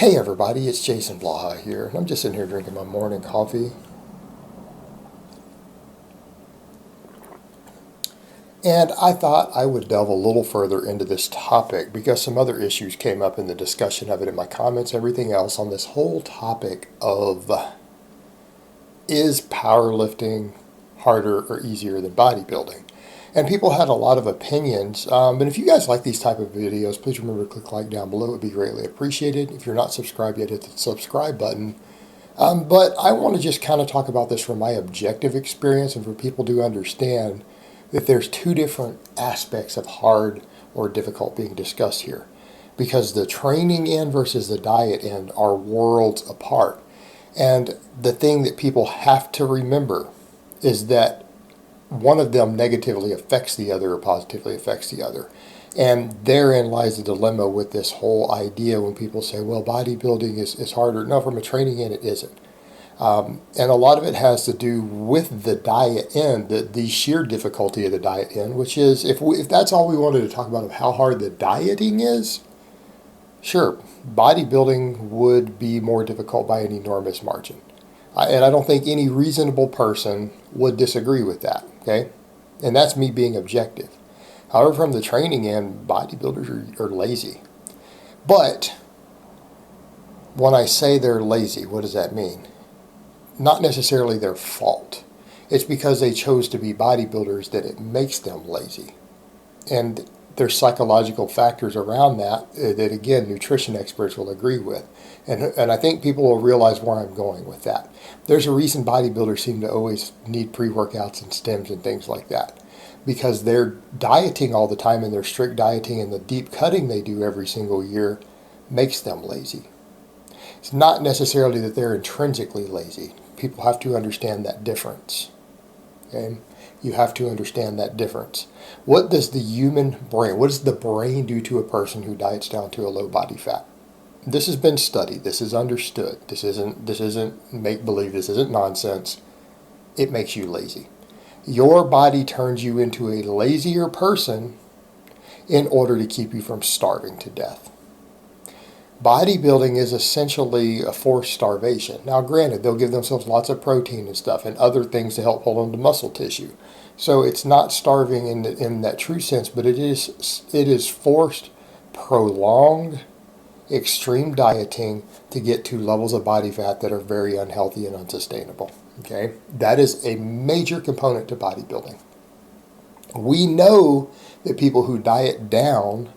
Hey everybody, it's Jason Blaha here, and I'm just sitting here drinking my morning coffee. And I thought I would delve a little further into this topic because some other issues came up in the discussion of it in my comments, everything else on this whole topic of is powerlifting harder or easier than bodybuilding? And people had a lot of opinions. And if you guys like these type of videos, please remember to click like down below. It would be greatly appreciated. If you're not subscribed yet, hit the subscribe button. But I want to just kind of talk about this from my objective experience and for people to understand that there's two different aspects of hard or difficult being discussed here. Because the training end versus the diet end are worlds apart. And the thing that people have to remember is that one of them negatively affects the other or positively affects the other. And therein lies the dilemma with this whole idea when people say, well, bodybuilding is harder. No, from a training end, it isn't. And a lot of it has to do with the diet end, the sheer difficulty of the diet end, which is, if that's all we wanted to talk about of how hard the dieting is, sure, bodybuilding would be more difficult by an enormous margin. And I don't think any reasonable person would disagree with that, okay? And that's me being objective. However, from the training end, bodybuilders are lazy. But when I say they're lazy, what does that mean? Not necessarily their fault. It's because they chose to be bodybuilders that it makes them lazy. And there's psychological factors around that that, again, nutrition experts will agree with. And I think people will realize where I'm going with that. There's a reason bodybuilders seem to always need pre-workouts and stems and things like that. Because they're dieting all the time, and their strict dieting and the deep cutting they do every single year makes them lazy. It's not necessarily that they're intrinsically lazy. People have to understand that difference. Okay? You have to understand that difference. What does the human brain, what does the brain do to a person who diets down to a low body fat? This has been studied. This is understood. This isn't make-believe. This isn't nonsense. It makes you lazy. Your body turns you into a lazier person in order to keep you from starving to death. Bodybuilding is essentially a forced starvation. Now, granted, they'll give themselves lots of protein and stuff and other things to help hold on to muscle tissue. So it's not starving in that true sense, but it is forced, prolonged, extreme dieting to get to levels of body fat that are very unhealthy and unsustainable. Okay, that is a major component to bodybuilding. We know that people who diet down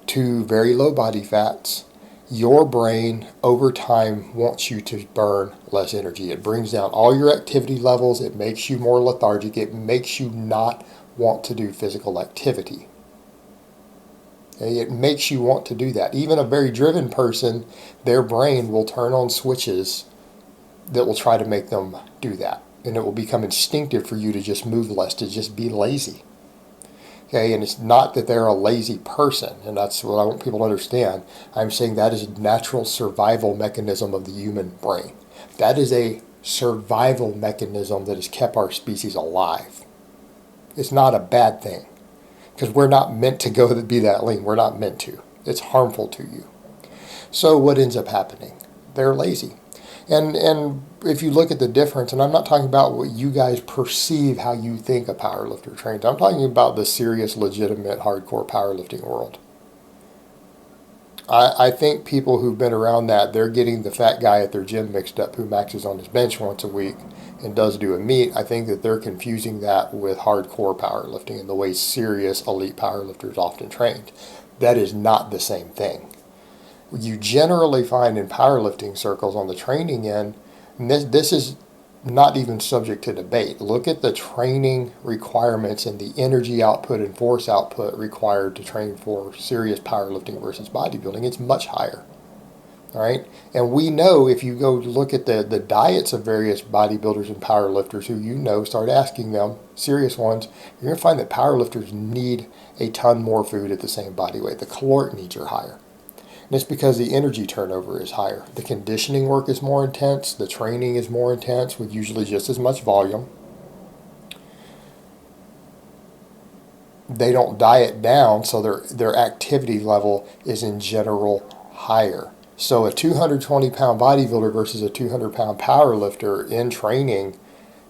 to very low body fats, your brain over time wants you to burn less energy. It brings down all your activity levels. It makes you more lethargic. It makes you not want to do physical activity. Okay? It makes you want to do that. Even a very driven person, their brain will turn on switches that will try to make them do that. And it will become instinctive for you to just move less, to just be lazy. Okay, and it's not that they're a lazy person, and that's what I want people to understand. I'm saying that is a natural survival mechanism of the human brain. That is a survival mechanism that has kept our species alive. It's not a bad thing, because we're not meant to go to be that lean. We're not meant to. It's harmful to you. So what ends up happening? They're lazy. And if you look at the difference, and I'm not talking about what you guys perceive how you think a powerlifter trains. I'm talking about the serious, legitimate, hardcore powerlifting world. I think people who've been around that, they're getting the fat guy at their gym mixed up who maxes on his bench once a week and does do a meet. I think that they're confusing that with hardcore powerlifting and the way serious elite powerlifters often trained. That is not the same thing. You generally find in powerlifting circles on the training end, and this is not even subject to debate. Look at the training requirements and the energy output and force output required to train for serious powerlifting versus bodybuilding. It's much higher. All right? And we know if you go look at the diets of various bodybuilders and powerlifters who you know, start asking them, serious ones, you're going to find that powerlifters need a ton more food at the same body weight. The caloric needs are higher. And it's because the energy turnover is higher. The conditioning work is more intense. The training is more intense with usually just as much volume. They don't diet down, so their activity level is in general higher. So a 220-pound bodybuilder versus a 200-pound power lifter in training,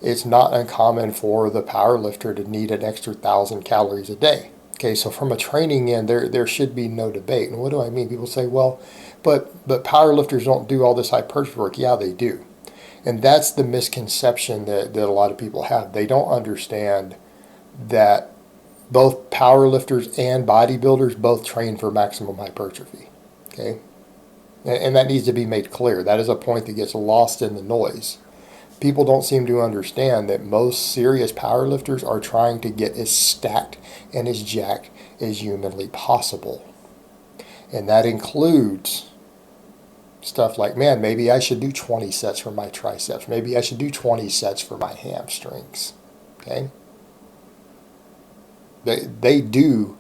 it's not uncommon for the power lifter to need an extra 1,000 calories a day. Okay, so from a training end, there should be no debate. And what do I mean? People say, well, but power lifters don't do all this hypertrophy work. Yeah, they do. And that's the misconception that a lot of people have. They don't understand that both power lifters and bodybuilders both train for maximum hypertrophy. Okay? And that needs to be made clear. That is a point that gets lost in the noise. People don't seem to understand that most serious powerlifters are trying to get as stacked and as jacked as humanly possible. And that includes stuff like, man, maybe I should do 20 sets for my triceps. Maybe I should do 20 sets for my hamstrings. Okay? They do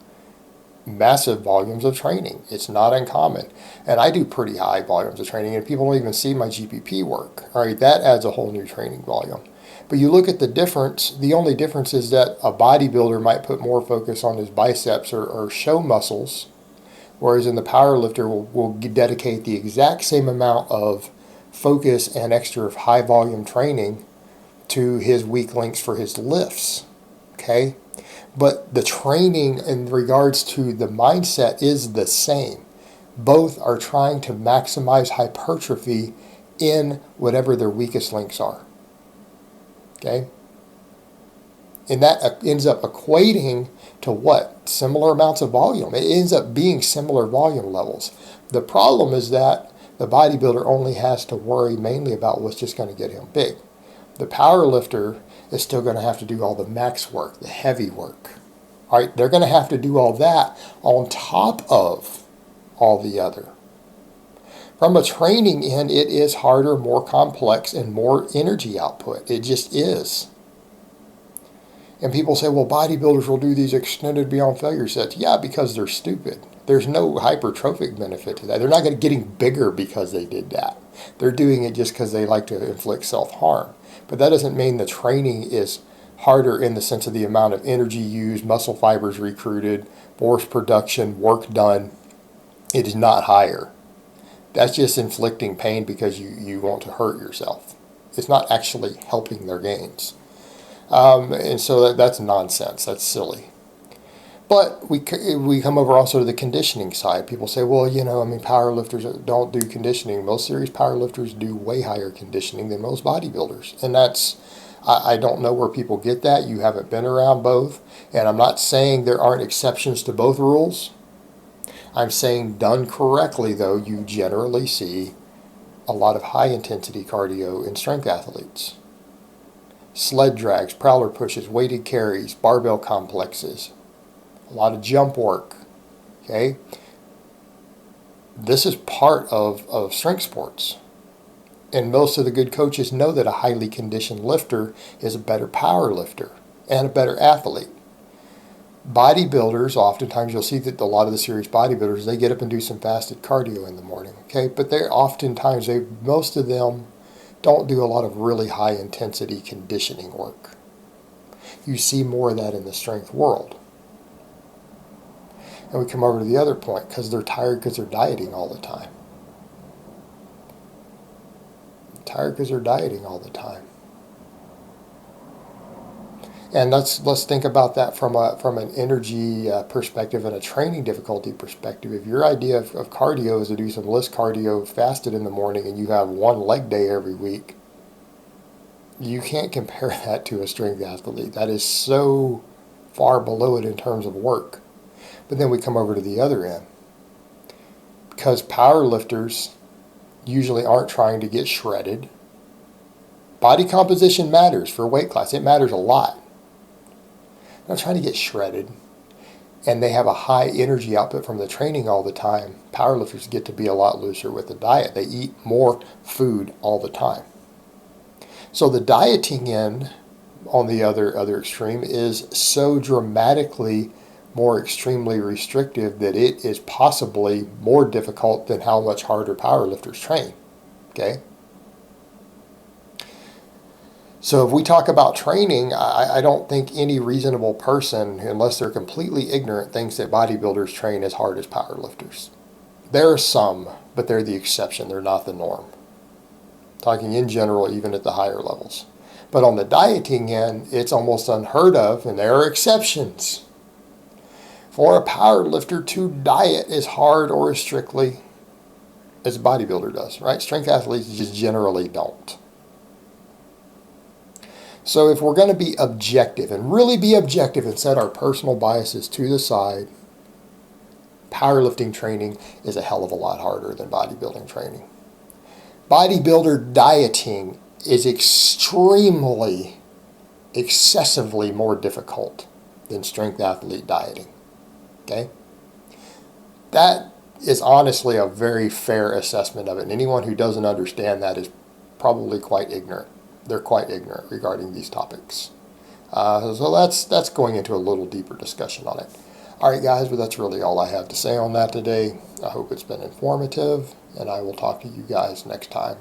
massive volumes of training. It's not uncommon. And I do pretty high volumes of training, and people don't even see my GPP work. All right, that adds a whole new training volume. But you look at the difference, the only difference is that a bodybuilder might put more focus on his biceps or show muscles, whereas in the power lifter will dedicate the exact same amount of focus and extra high volume training to his weak links for his lifts. Okay? But the training in regards to the mindset is the same. Both are trying to maximize hypertrophy in whatever their weakest links are. Okay? And that ends up equating to what? Similar amounts of volume. It ends up being similar volume levels. The problem is that the bodybuilder only has to worry mainly about what's just going to get him big. The power lifter is still going to have to do all the max work, the heavy work. All right, they're going to have to do all that on top of all the other. From a training end, it is harder, more complex, and more energy output. It just is. And people say, well, bodybuilders will do these extended beyond failure sets. Yeah, because they're stupid. There's no hypertrophic benefit to that. They're not getting bigger because they did that. They're doing it just because they like to inflict self-harm. But that doesn't mean the training is harder in the sense of the amount of energy used, muscle fibers recruited, force production, work done. It is not higher. That's just inflicting pain because you want to hurt yourself. It's not actually helping their gains. And so that's nonsense. That's silly. But we come over also to the conditioning side. People say, well, powerlifters don't do conditioning. Most serious powerlifters do way higher conditioning than most bodybuilders. And I don't know where people get that. You haven't been around both. And I'm not saying there aren't exceptions to both rules. I'm saying done correctly, though, you generally see a lot of high-intensity cardio in strength athletes. Sled drags, prowler pushes, weighted carries, barbell complexes. A lot of jump work, okay? This is part of strength sports. And most of the good coaches know that a highly conditioned lifter is a better power lifter and a better athlete. Bodybuilders, oftentimes you'll see that a lot of the serious bodybuilders, they get up and do some fasted cardio in the morning, okay? But most of them don't do a lot of really high intensity conditioning work. You see more of that in the strength world. And we come over to the other point, because they're tired because they're dieting all the time. Tired because they're dieting all the time. And let's think about that from an energy perspective and a training difficulty perspective. If your idea of cardio is to do some list cardio fasted in the morning and you have one leg day every week, you can't compare that to a strength athlete. That is so far below it in terms of work. But then we come over to the other end. Because power lifters usually aren't trying to get shredded. Body composition matters for weight class. It matters a lot. They're not trying to get shredded. And they have a high energy output from the training all the time. Powerlifters get to be a lot looser with the diet. They eat more food all the time. So the dieting end, on the other extreme, is so dramatically more extremely restrictive that it is possibly more difficult than how much harder powerlifters train. Okay? So if we talk about training, I don't think any reasonable person, unless they're completely ignorant, thinks that bodybuilders train as hard as powerlifters. There are some, but they're the exception. They're not the norm. Talking in general, even at the higher levels. But on the dieting end, it's almost unheard of, and there are exceptions. For a power lifter to diet as hard or as strictly as a bodybuilder does, right? Strength athletes just generally don't. So if we're going to be objective and really be objective and set our personal biases to the side, powerlifting training is a hell of a lot harder than bodybuilding training. Bodybuilder dieting is extremely, excessively more difficult than strength athlete dieting. Okay? That is honestly a very fair assessment of it. And anyone who doesn't understand that is probably quite ignorant. They're quite ignorant regarding these topics. So that's going into a little deeper discussion on it. All right, guys, but that's really all I have to say on that today. I hope it's been informative, and I will talk to you guys next time.